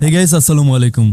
Hey guys, আসসালামু আলাইকুম।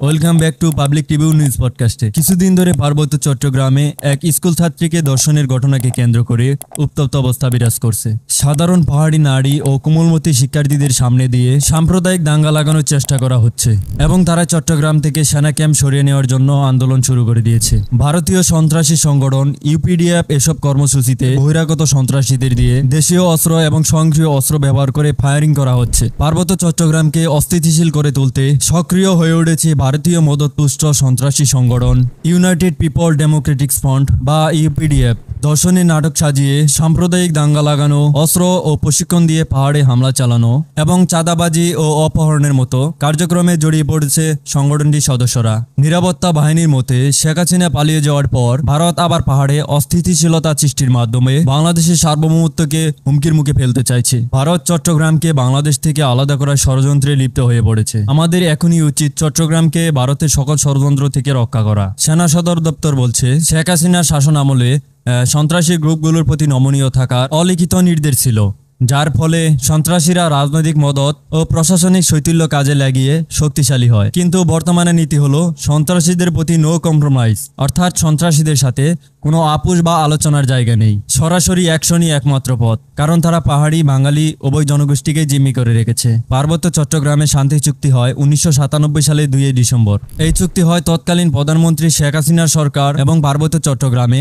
Welcome back to public TV news পডকাস্টে। কিছুদিন ধরে পার্বত্য চট্টগ্রামে এক স্কুল ছাত্রীকে ধর্ষণের ঘটনাকে কেন্দ্র করে উত্তপ্ত অবস্থা বিরাজ করছে। সাধারণ পাহাড়ি নারী ও কোমলমতি শিক্ষার্থীদের সামনে দিয়ে সাম্প্রদায়িক দাঙ্গা লাগানোর চেষ্টা করা হচ্ছে এবং তারা চট্টগ্রাম থেকে সেনা ক্যাম্প সরিয়ে নেওয়ার জন্য আন্দোলন শুরু করে দিয়েছে। ভারতীয় সন্ত্রাসী সংগঠন ইউপিডিএফ এসব কর্মসূচিতে বহিরাগত সন্ত্রাসীদের দিয়ে দেশীয় অস্ত্র এবং স্বয়ংক্রিয় অস্ত্র ব্যবহার করে ফায়ারিং করা হচ্ছে। পার্বত্য চট্টগ্রামকে অস্থিতিশীল করে তুলতে সক্রিয় হয়ে উঠেছে ভারতীয় মদতপুষ্ট সন্ত্রাসী সংগঠন ইউনাইটেড পিপল ডেমোক্রেটিক ফ্রন্ট বা ইউপিডিএফ। ধর্ষণের নাটক সাজিয়ে সাম্প্রদায়িক দাঙ্গা লাগানো, অস্ত্র ও প্রশিক্ষণ দিয়ে পাহাড়ে হামলা চালানো এবং চাঁদাবাজি ও অপহরণের মতো কার্যক্রমে জড়িয়ে পড়েছে সংগঠনটির সদস্যরা। নিরাপত্তা বাহিনীর মতে শেখ হাসিনা পালিয়ে যাওয়ার পর ভারত আবার পাহাড়ে অস্থিতিশীলতা সৃষ্টির মাধ্যমে বাংলাদেশের সার্বভৌমত্বকে হুমকির মুখে ফেলতে চাইছে। ভারত চট্টগ্রামকে বাংলাদেশ থেকে আলাদা করার ষড়যন্ত্রে লিপ্ত হয়ে পড়েছে। আমাদের এখনই উচিত চট্টগ্রামকে ভারতের সকল ষড়যন্ত্র থেকে রক্ষা করা। সেনা সদর দপ্তর বলছে, শেখ হাসিনার শাসন আমলে সন্ত্রাসী গ্রুপগুলোর প্রতি নমনীয় থাকার অলিখিত নির্দেশ ছিল, যার ফলে সন্ত্রাসীরা রাজনৈতিক মদত ও প্রশাসনিক শৈথিল্য কাজে লাগিয়ে শক্তিশালী হয়। কিন্তু বর্তমানে নীতি হলো সন্ত্রাসীদের প্রতি নো কম্প্রোমাইজ, অর্থাৎ সন্ত্রাসীদের সাথে কোনো আপোষ বা আলোচনার জায়গা নেই। সরাসরি অ্যাকশনই একমাত্র পথ, কারণ তারা পাহাড়ি বাঙালি উভয় জনগোষ্ঠীকে জিম্মি করে রেখেছে। পার্বত্য চট্টগ্রামে শান্তি চুক্তি হয় 1997 সালে 2 ডিসেম্বর। এই চুক্তি হয় তৎকালীন প্রধানমন্ত্রী শেখ হাসিনার সরকার এবং পার্বত্য চট্টগ্রামে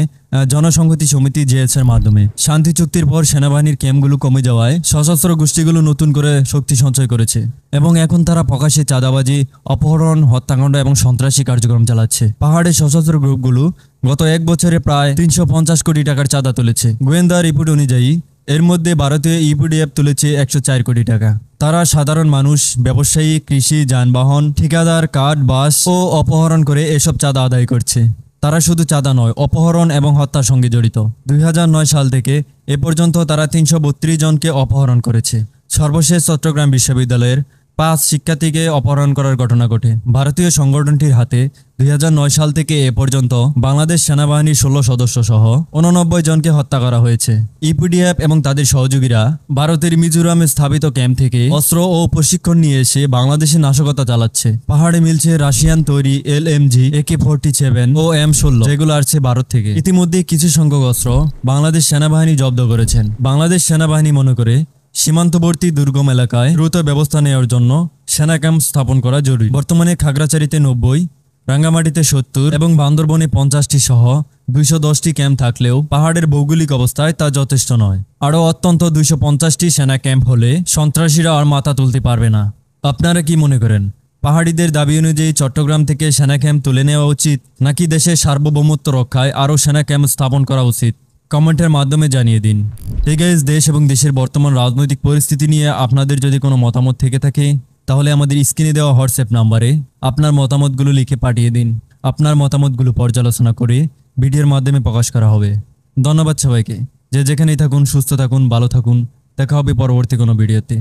জনসংহতি সমিতি জেএসের মাধ্যমে। শান্তি চুক্তির পর সেনাবাহিনীর ক্যাম্পগুলো কমে যাওয়ায় সশস্ত্র গোষ্ঠীগুলো নতুন করে শক্তি সঞ্চয় করেছে এবং এখন তারা প্রকাশ্যে চাঁদাবাজি, অপহরণ, হত্যাকাণ্ড এবং সন্ত্রাসী কার্যক্রম চালাচ্ছে। পাহাড়ের সশস্ত্র গ্রুপগুলো গত এক বছরে প্রায় 350 কোটি টাকার চাঁদা তুলেছে। গোয়েন্দা রিপোর্ট অনুযায়ী এর মধ্যে ভারতীয় ইউপিডিএফ তুলেছে 104 কোটি টাকা। তারা সাধারণ মানুষ, ব্যবসায়ী, কৃষি, যানবাহন, ঠিকাদার, কাঠ, বাস ও অপহরণ করে এসব চাঁদা আদায় করছে। তারা শুধু চাঁদা নয়, অপহরণ এবং হত্যার সঙ্গে জড়িত। 2009 সাল থেকে এ পর্যন্ত তারা 332 জনকে অপহরণ করেছে। সর্বশেষ চট্টগ্রাম বিশ্ববিদ্যালয়ের 5 শিক্ষার্থীকে অপহরণ করার ঘটনা ঘটে। ভারতীয় সংগঠনটির হাতে 2009 সাল থেকে এ পর্যন্ত বাংলাদেশ সেনাবাহিনীর 16 সদস্য সহ 89 জনকে হত্যা করা হয়েছে। ইপিডিএফ এবং তাদের সহযোগীরা ভারতের মিজোরামে স্থাপিত ক্যাম্প থেকে অস্ত্র ও প্রশিক্ষণ নিয়ে এসে বাংলাদেশে নাশকতা চালাচ্ছে। পাহাড়ে মিলছে রাশিয়ান তৈরি LMG, AK-47 ও M16, যেগুলো আসছে ভারত থেকে। ইতিমধ্যে কিছু সংখ্যক অস্ত্র বাংলাদেশ সেনাবাহিনী জব্দ করেছেন। বাংলাদেশ সেনাবাহিনী মনে করে সীমান্তবর্তী দুর্গম এলাকায় দ্রুত ব্যবস্থা নেওয়ার জন্য সেনা ক্যাম্প স্থাপন করা জরুরি। বর্তমানে খাগড়াছড়িতে 90, রাঙ্গামাটিতে 70 এবং বান্দরবনে 50টি সহ 210টি ক্যাম্প থাকলেও পাহাড়ের ভৌগোলিক অবস্থায় তা যথেষ্ট নয়। আরও অত্যন্ত 250টি সেনা ক্যাম্প হলে সন্ত্রাসীরা আর মাথা তুলতে পারবে না। আপনারা কি মনে করেন, পাহাড়িদের দাবি অনুযায়ী চট্টগ্রাম থেকে সেনা ক্যাম্প তুলে নেওয়া উচিত, নাকি দেশের সার্বভৌমত্ব রক্ষায় আরও সেনা ক্যাম্প স্থাপন করা উচিত? কমেন্টের মাধ্যমে জানিয়ে দিন। এই গাইস, দেশ এবং দেশের বর্তমান রাজনৈতিক পরিস্থিতি নিয়ে আপনাদের যদি কোনো মতামত থেকে থাকে তাহলে আমাদের স্ক্রিনে দেওয়া হোয়াটসঅ্যাপ নাম্বারে আপনার মতামতগুলো লিখে পাঠিয়ে দিন। আপনার মতামতগুলো পর্যালোচনা করে ভিডিওর মাধ্যমে প্রকাশ করা হবে। ধন্যবাদ সবাইকে। যে যেখানেই থাকুন, সুস্থ থাকুন, ভালো থাকুন। দেখা হবে পরবর্তী কোনো ভিডিওতে।